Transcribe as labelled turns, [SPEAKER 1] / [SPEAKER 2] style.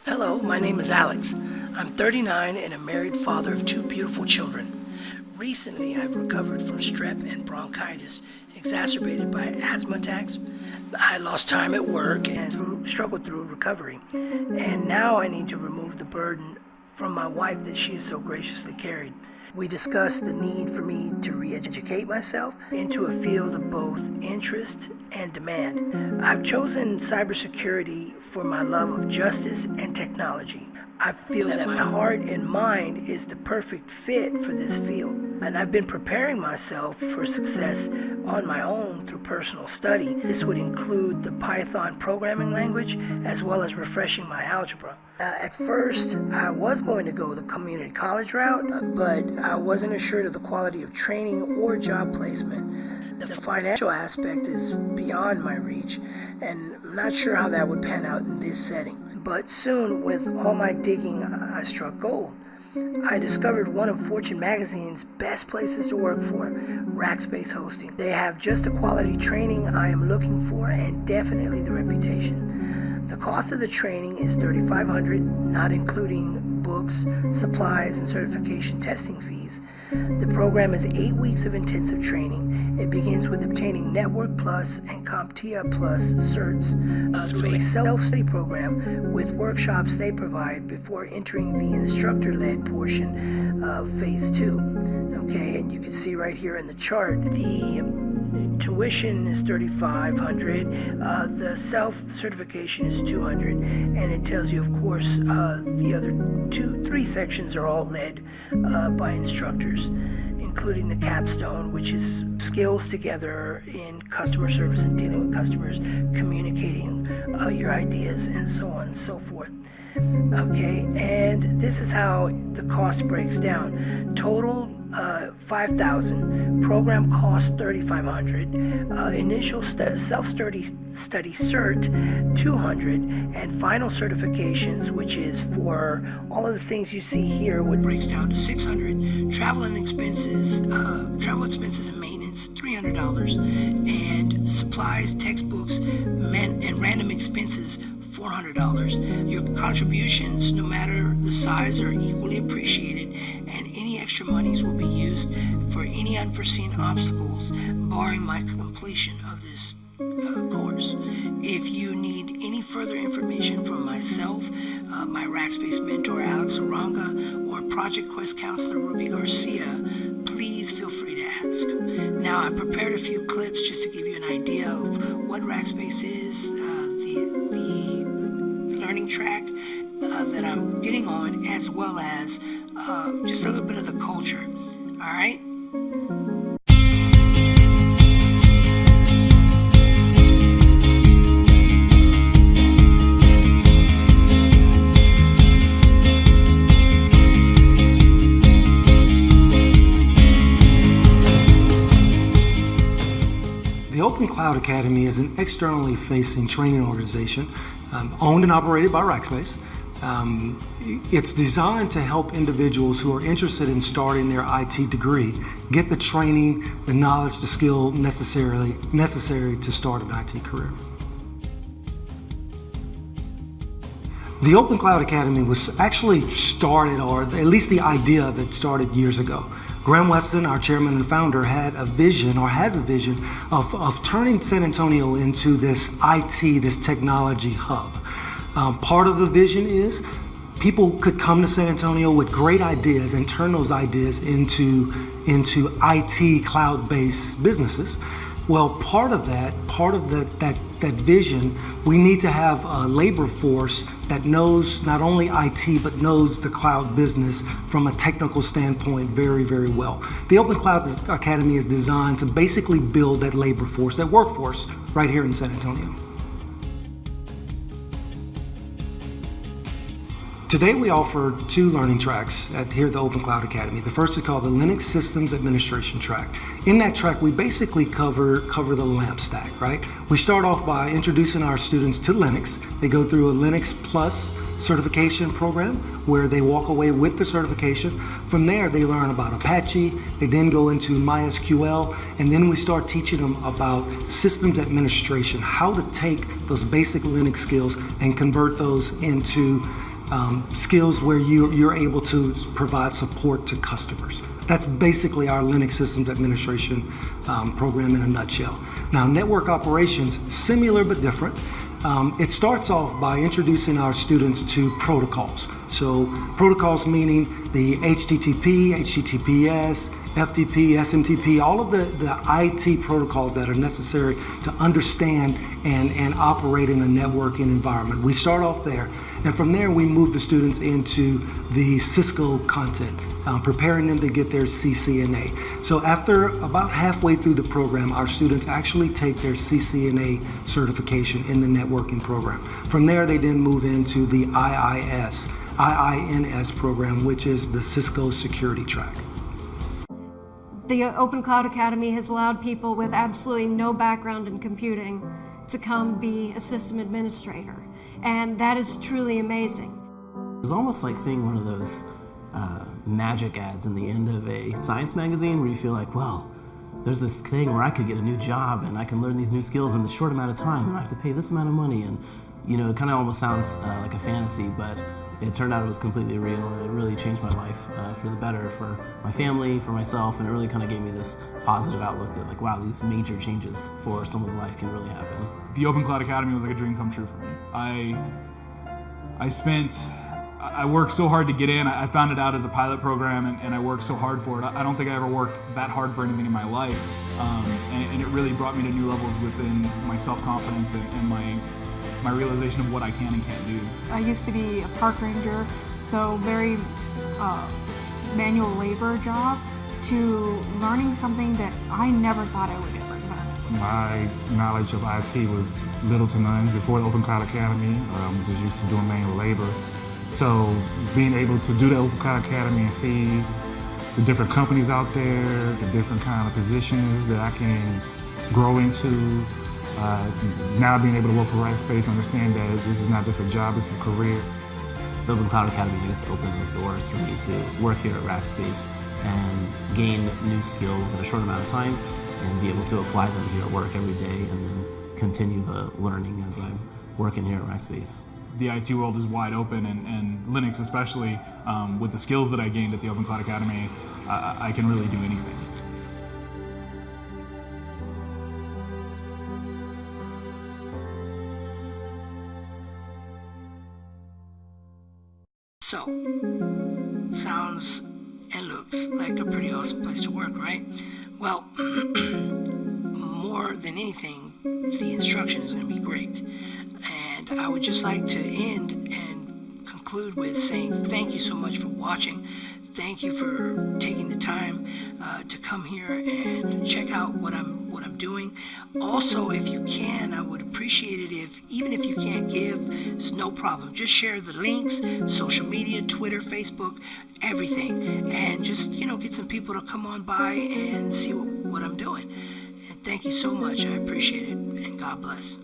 [SPEAKER 1] Hello, my name is Alex. I'm 39 and a married father of two beautiful children. Recently, I've recovered from strep and bronchitis exacerbated by asthma attacks. I lost time at work and struggled through recovery. And now I need to remove the burden from my wife that she has so graciously carried. We discussed the need for me to re-educate myself into a field of both interest and demand. I've chosen cybersecurity for my love of justice and technology. I feel that my heart and mind is the perfect fit for this field, and I've been preparing myself for success on my own through personal study. This would include the Python programming language as well as refreshing my algebra. At first, I was going to go the community college route, but I wasn't assured of the quality of training or job placement. The financial aspect is beyond my reach, and I'm not sure how that would pan out in this setting. But soon, with all my digging, I struck gold. I discovered one of Fortune magazine's best places to work for, Rackspace Hosting. They have just the quality training I am looking for and definitely the reputation. The cost of the training is $3,500, not including books, supplies, and certification testing fees. The program is 8 weeks of intensive training. It begins with obtaining Network Plus and CompTIA Plus certs through a self-study program with workshops they provide before entering the instructor-led portion of Phase 2. Okay, and you can see right here in the chart, the tuition is $3,500, the self-certification is $200, and it tells you, of course, the other three sections are all led by instructors, including the capstone, which is skills together in customer service and dealing with customers, communicating your ideas, and so on and so forth. Okay, and this is how the cost breaks down. Total $5,000, program cost $3,500, initial self-study cert $200, and final certifications, which is for all of the things you see here, what breaks down to $600. Travel expenses and maintenance $300, and supplies, textbooks, and random expenses $400. Your contributions, no matter the size, are equally appreciated, and any extra monies will be used for any unforeseen obstacles, barring my completion of this course. If you need any further information from myself, my Rackspace mentor Alex Aranga, or Project Quest counselor Ruby Garcia, please feel free to ask. Now, I prepared a few clips just to give you an idea of what Rackspace is, the learning track that I'm getting on, as well as just a little bit of the culture. All right?
[SPEAKER 2] The Open Cloud Academy is an externally facing training organization owned and operated by Rackspace. It's designed to help individuals who are interested in starting their IT degree get the training, the knowledge, the skill necessary to start an IT career. The Open Cloud Academy was actually started, or at least the idea of it started years ago. Graham Weston, our chairman and founder, has a vision of turning San Antonio into this IT, this technology hub. Part of the vision is people could come to San Antonio with great ideas and turn those ideas into IT cloud-based businesses. Well, part of that vision, we need to have a labor force that knows not only IT, but knows the cloud business from a technical standpoint very, very well. The Open Cloud Academy is designed to basically build that labor force, that workforce, right here in San Antonio. Today we offer two learning tracks here at the Open Cloud Academy. The first is called the Linux Systems Administration track. In that track, we basically cover the LAMP stack, right? We start off by introducing our students to Linux. They go through a Linux Plus certification program where they walk away with the certification. From there, they learn about Apache. They then go into MySQL, and then we start teaching them about systems administration, how to take those basic Linux skills and convert those into skills where you're able to provide support to customers. That's basically our Linux Systems Administration program in a nutshell. Now, network operations, similar but different. It starts off by introducing our students to protocols. So protocols meaning the HTTP, HTTPS, FTP, SMTP, all of the IT protocols that are necessary to understand and operate in a networking environment. We start off there, and from there we move the students into the Cisco content, preparing them to get their CCNA. So after about halfway through the program, our students actually take their CCNA certification in the networking program. From there, they then move into the IINS program, which is the Cisco security track.
[SPEAKER 3] The Open Cloud Academy has allowed people with absolutely no background in computing to come be a system administrator, and that is truly amazing.
[SPEAKER 4] It was almost like seeing one of those magic ads in the end of a science magazine where you feel like, well, there's this thing where I could get a new job and I can learn these new skills in this short amount of time and I have to pay this amount of money, and you know, it kind of almost sounds like a fantasy, but it turned out it was completely real, and it really changed my life for the better, for my family, for myself, and it really kind of gave me this positive outlook that, like, wow, these major changes for someone's life can really happen.
[SPEAKER 5] The Open Cloud Academy was like a dream come true for me. I worked so hard to get in. I found it out as a pilot program, and I worked so hard for it. I don't think I ever worked that hard for anything in my life, and it really brought me to new levels within my self-confidence and my realization of what I can and can't do.
[SPEAKER 6] I used to be a park ranger, so very manual labor job, to learning something that I never thought I would ever learn.
[SPEAKER 7] My knowledge of IT was little to none before the Open Cloud Academy. Was used to doing manual labor. So being able to do the Open Cloud Academy and see the different companies out there, the different kind of positions that I can grow into, now being able to work for Rackspace, understand that this is not just a job, this is a career.
[SPEAKER 4] The Open Cloud Academy just opened those doors for me to work here at Rackspace and gain new skills in a short amount of time and be able to apply them here at work every day and then continue the learning as I'm working here at Rackspace.
[SPEAKER 5] The IT world is wide open, and Linux especially, with the skills that I gained at the Open Cloud Academy, I can really do anything.
[SPEAKER 1] So, sounds and looks like a pretty awesome place to work, right? Well, more than anything, the instruction is going to be great. And I would just like to end and conclude with saying thank you so much for watching. Thank you for taking the time to come here and check out what I'm doing. Also, if you can, I would appreciate it if, even if you can't give, it's no problem. Just share the links, social media, Twitter, Facebook, everything, and just, get some people to come on by and see what I'm doing. And thank you so much. I appreciate it, and God bless.